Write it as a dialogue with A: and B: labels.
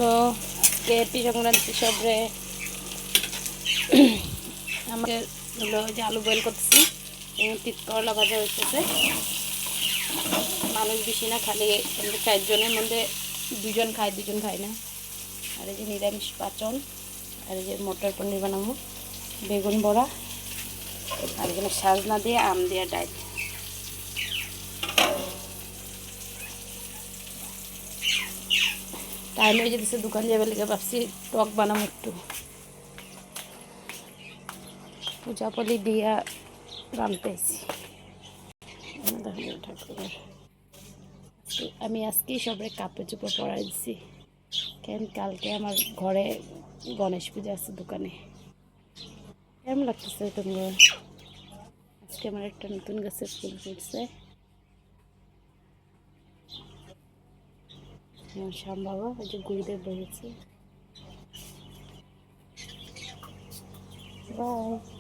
A: হলো আজকে পিঠা সংক্রান্তি সবরে আমাদের হলো যে আলু বয়েল করতেছি এবং তিত করলা ভাজা হইতেছে। মানুষ বেশি না, খালি আমাদের 4 জনের মধ্যে 2 জন খায়, 2 জন খায় না। আর এই যে নিরামিষ পাচন, আর এই যে মটর পনির বানাবো, বেগুন বড়া, আর এখানে সাজনা দিয়ে আম দিয়ে ডাল। টাইম হয়ে যেতেছে, দোকান যাবে লেগে ভাবছি টক বানাবো একটু। পূজাপলি দিয়া রানতেছি। ঠাকুরের আমি আজকেই সবাই কাপড় চোপড় পরাই দিছি, কেন কালকে আমার ঘরে গণেশ পূজা আছে দোকানে। কেমন লাগতেছে তোমরা? আজকে আমার একটা নতুন গাছের ফুল ফুটছে। শ্যাম বাবা ওই যে গুরুদেব বলেছে। বাই।